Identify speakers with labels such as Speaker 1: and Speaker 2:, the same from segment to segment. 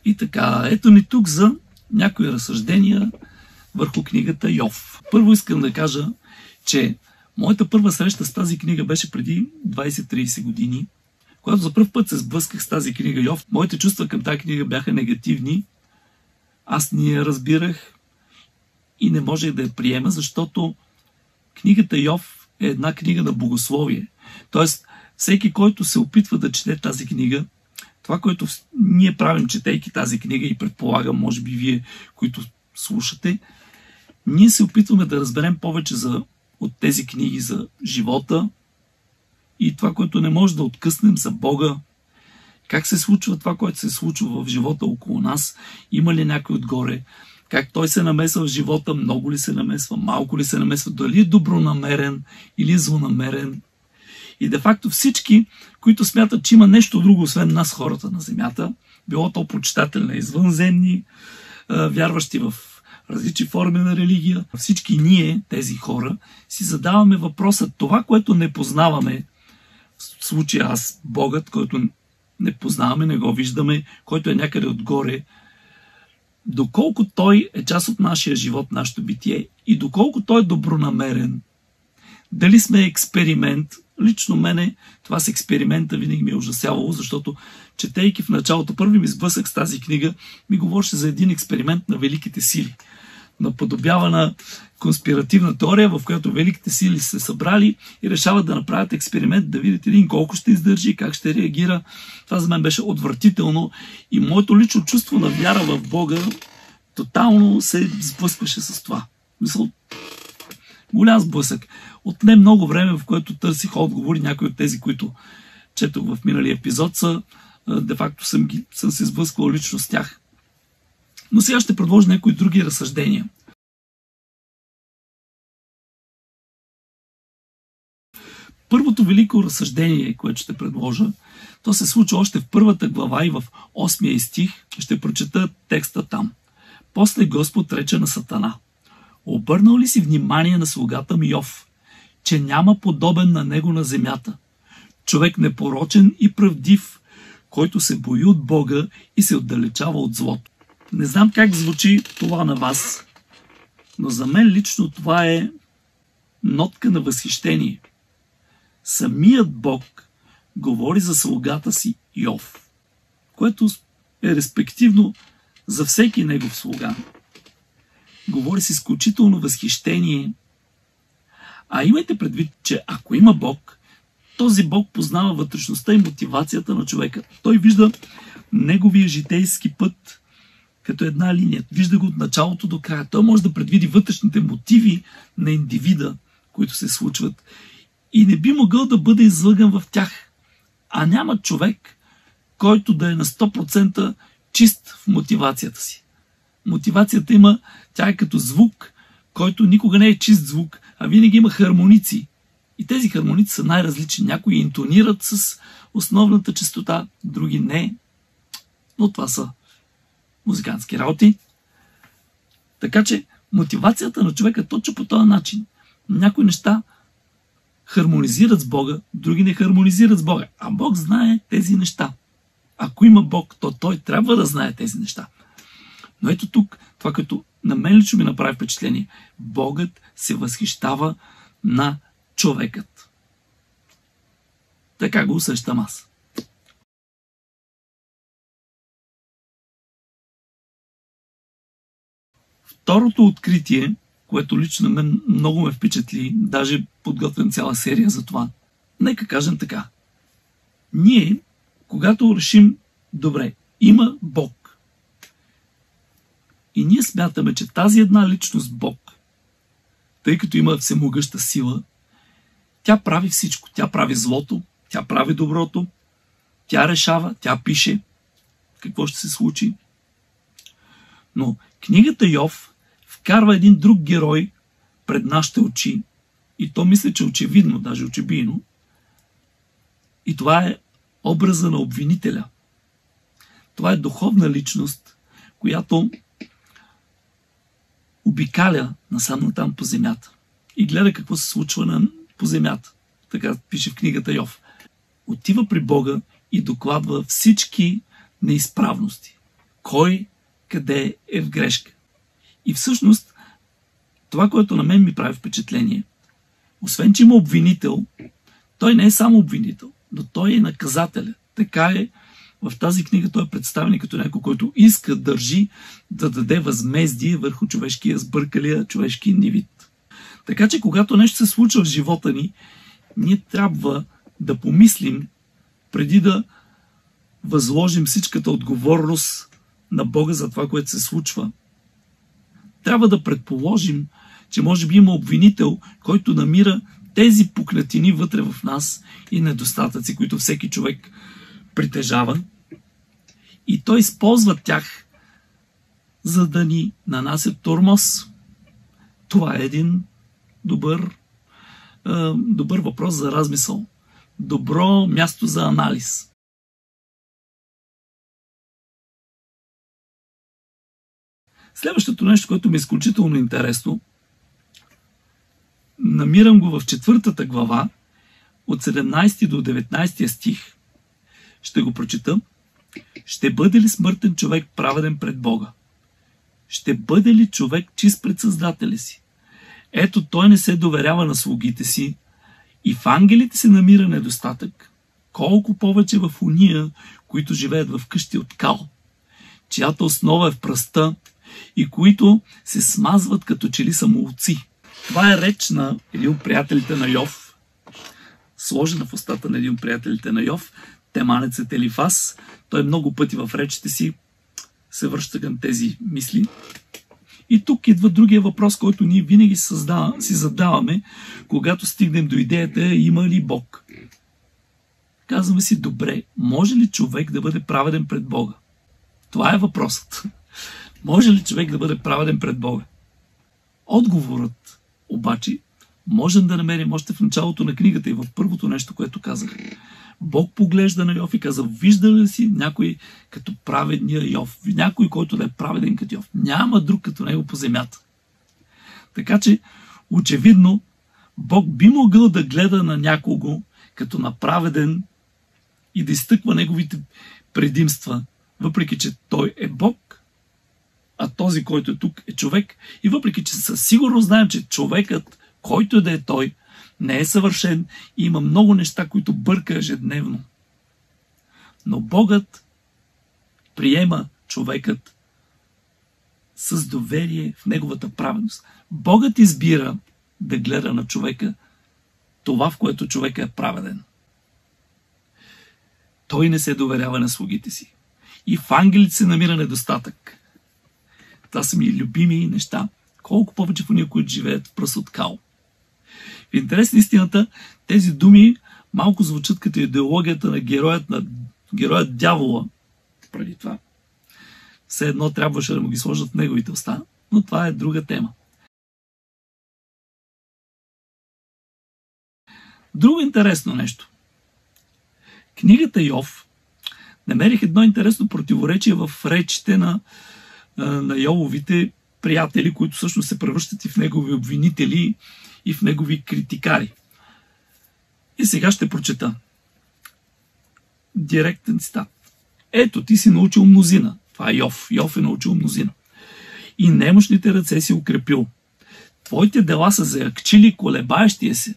Speaker 1: И така, ето ни тук за някои разсъждения върху книгата Йов. Първо искам да кажа, че моята първа среща с тази книга беше преди 20-30 години. Когато за първ път се сблъсках с тази книга Йов, моите чувства към тази книга бяха негативни. Аз не я разбирах и не можех да я приема, защото книгата Йов е една книга на богословие. Тоест, всеки, който се опитва да чете тази книга, това, което ние правим, четейки тази книга, и предполагам, може би вие, които слушате, ние се опитваме да разберем повече от тези книги за живота и това, което не може да откъснем, за Бога. Как се случва това, което се случва в живота около нас? Има ли някой отгоре? Как той се намесва в живота? Много ли се намесва? Малко ли се намесва? Дали е добронамерен или е злонамерен? И де-факто всички, които смятат, че има нещо друго, освен нас, хората на земята, било то почитатели на извънземни, вярващи в различни форми на религия, всички ние, тези хора, си задаваме въпроса, това, което не познаваме, в случая аз, Богът, който не познаваме, не го виждаме, който е някъде отгоре, доколко той е част от нашия живот, нашето битие и доколко той е добронамерен, дали сме експеримент. Лично мене това с експеримента винаги ми е ужасявало, защото четейки в началото, първи ми сблъсък с тази книга, ми говореше за един експеримент на великите сили. Наподобявана конспиративна теория, в която великите сили се събрали и решават да направят експеримент, да видят един колко ще издържи, как ще реагира. Това за мен беше отвратително и моето лично чувство на вяра в Бога тотално се сблъскваше с това. Мисъл, голям сблъсък. Отне много време, в което търсих отговори. Някои от тези, които четох в миналия епизод, де-факто съм се сблъсквал лично с тях. Но сега ще предложа някои други разсъждения. Първото велико разсъждение, което ще предложа, то се случва още в първата глава и в 8 стих. Ще прочета текста там. После Господ рече на Сатана: обърнал ли си внимание на слугата ми Йов, че няма подобен на него на земята? Човек непорочен и правдив, който се бои от Бога и се отдалечава от злото. Не знам как звучи това на вас, но за мен лично това е нотка на възхищение. Самият Бог говори за слугата си Йов, което е респективно за всеки негов слуга. Говори с изключително възхищение. А имайте предвид, че ако има Бог, този Бог познава вътрешността и мотивацията на човека. Той вижда неговия житейски път като една линия. Вижда го от началото до края. Той може да предвиди вътрешните мотиви на индивида, които се случват, и не би могъл да бъде излъган в тях. А няма човек, който да е на 100% чист в мотивацията си. Мотивацията има, тя е като звук, който никога не е чист звук, а винаги има хармоници. И тези хармоници са най-различни. Някои интонират с основната честота, други не. Но това са музикантски работи. Така че мотивацията на човека е точно по този начин. Някои неща хармонизират с Бога, други не хармонизират с Бога. А Бог знае тези неща. Ако има Бог, то той трябва да знае тези неща. Но ето тук, това като на мен лично ми направи впечатление. Богът се възхищава на човекът. Така го усещам аз. Второто откритие, което лично мен много ме впечатли, даже подготвям цяла серия за това. Нека кажем така. Ние, когато решим, добре, има Бог, и ние смятаме, че тази една личност Бог, тъй като има всемогъща сила, тя прави всичко. Тя прави злото, тя прави доброто, тя решава, тя пише какво ще се случи. Но книгата Йов вкарва един друг герой пред нашите очи, и то мисля, че очевидно, даже очебийно, и това е образа на обвинителя. Това е духовна личност, която обикаля насам там по земята и гледа какво се случва по земята. Така пише в книгата Йов. Отива при Бога и докладва всички неизправности, кой къде е в грешка. И всъщност, това, което на мен ми прави впечатление, освен че има обвинител, той не е само обвинител, но той е наказателя. Така е, в тази книга той е представен като някой, който иска, държи да даде възмездие върху човешкия сбъркалия, човешки невид. Така че, когато нещо се случва в живота ни, ние трябва да помислим, преди да възложим всичката отговорност на Бога за това, което се случва. Трябва да предположим, че може би има обвинител, който намира тези пукнатини вътре в нас и недостатъци, които всеки човек притежава. И той използва тях, за да ни нанасят тормоз. Това е един добър въпрос за размисъл. Добро място за анализ. Следващото нещо, което ми е изключително интересно, намирам го в 4 глава, от 17 до 19 стих. Ще го прочита. Ще бъде ли смъртен човек праведен пред Бога? Ще бъде ли човек чист пред Създателя си? Ето, той не се доверява на слугите си и в ангелите се намира недостатък. Колко повече в уния, които живеят в къщи от кал, чиято основа е в пръста и които се смазват като че ли са молци. Това е реч на един от приятелите на Йов, сложена в устата на един от приятелите на Йов, теманецът Елифаз. Той много пъти в речите си се връща към тези мисли. И тук идва другия въпрос, който ние винаги си задаваме, когато стигнем до идеята има ли Бог. Казваме си, добре, може ли човек да бъде праведен пред Бога? Това е въпросът. Може ли човек да бъде праведен пред Бога? Отговорът обаче можем да намерим още в началото на книгата и в първото нещо, което казах. Бог поглежда на Йов и каза, вижда ли си някой като праведния Йов? Някой, който да е праведен като Йов. Няма друг като него по земята. Така че, очевидно, Бог би могъл да гледа на някого като на праведен и да изтъква неговите предимства, въпреки че той е Бог, а този, който е тук, е човек. И въпреки че със сигурност знаем, че човекът, който да е той, не е съвършен и има много неща, които бърка ежедневно. Но Богът приема човекът с доверие в неговата праведност. Богът избира да гледа на човека това, в което човека е праведен. Той не се доверява на слугите си. И в ангелите се намира недостатък. Това са ми любими неща. Колко повече в уния, които живеят в пръст от кал. В интерес на истината, тези думи малко звучат като идеологията на героят дявола. Преди това. Все едно трябваше да му ги сложат в неговите уста, но това е друга тема. Друго интересно нещо. Книгата Йов намерих едно интересно противоречие в речите на Йововите приятели, които всъщност се превръщат и в негови обвинители и в негови критикари. И сега ще прочета. Директен цитат. Ето, ти си научил мнозина. Това е Йов. Йов е научил мнозина. И немощните ръце си укрепил. Твоите дела са заякчили колебаещия се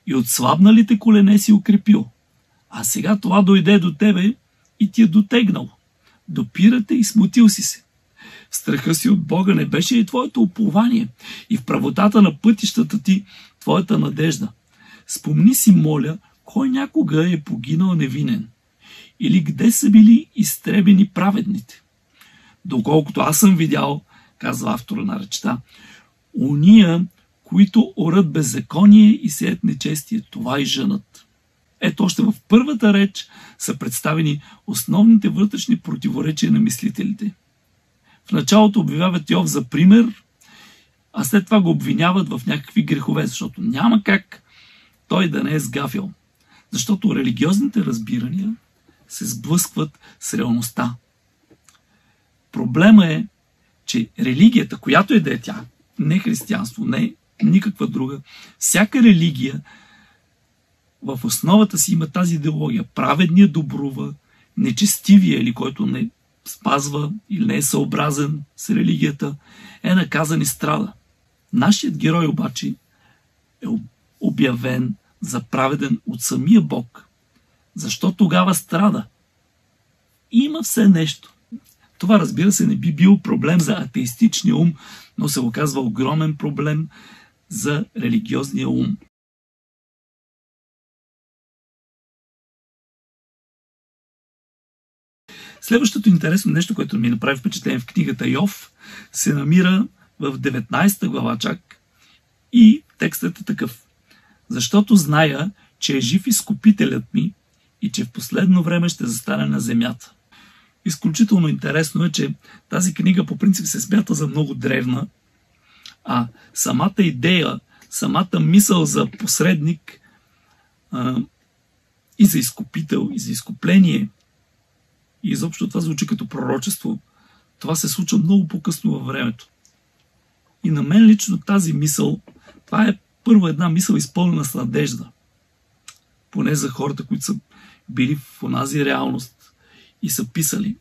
Speaker 1: и отслабналите колене си укрепил. А сега това дойде до тебе и ти е дотегнало. Допирате и смутил си се. В страха си от Бога не беше и твоето упование и в правотата на пътищата ти твоята надежда. Спомни си, моля, кой някога е погинал невинен или къде са били изтребени праведните. Доколкото аз съм видял, казва автора на речта, уния, които орат беззаконие и сеят нечестие, това и жънат. Ето още в първата реч са представени основните вътрешни противоречия на мислителите. В началото обвиняват Йов за пример, а след това го обвиняват в някакви грехове, защото няма как той да не е сгафил. Защото религиозните разбирания се сблъскват с реалността. Проблема е, че религията, която е да е тя, не християнство, не никаква друга, всяка религия в основата си има тази идеология. Праведният добрува, нечестивия или който не спазва или не е съобразен с религията, е наказан и страда. Нашият герой обаче е обявен за праведен от самия Бог. Защо тогава страда? Има все нещо. Това, разбира се, не би бил проблем за атеистичния ум, но се оказва огромен проблем за религиозния ум. Следващото интересно нещо, което ми направи впечатление в книгата Йов, се намира в 19 глава чак и текстът е такъв. Защото зная, че е жив изкупителят ми и че в последно време ще застане на земята. Изключително интересно е, че тази книга по принцип се смята за много древна, а самата идея, самата мисъл за посредник и за изкупител, и за изкупление, и изобщо това звучи като пророчество, това се случва много по-късно във времето. И на мен лично тази мисъл, това е първо една мисъл изпълнена с надежда. Поне за хората, които са били в онази реалност и са писали.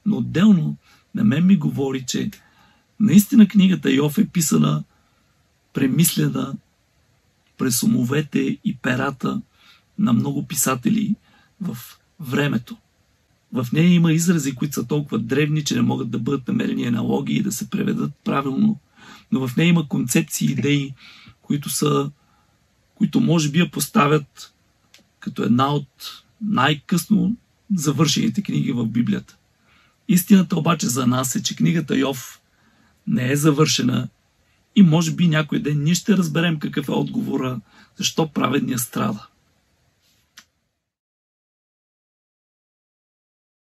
Speaker 1: Но отделно на мен ми говори, че наистина книгата Йов е писана, премислена през умовете и перата на много писатели в времето. В нея има изрази, които са толкова древни, че не могат да бъдат намерени аналогии и да се преведат правилно. Но в нея има концепции и идеи, които може би я поставят като една от най-късно завършените книги в Библията. Истината обаче за нас е, че книгата Йов не е завършена и може би някой ден ние ще разберем какъв е отговора, защо праведният страда.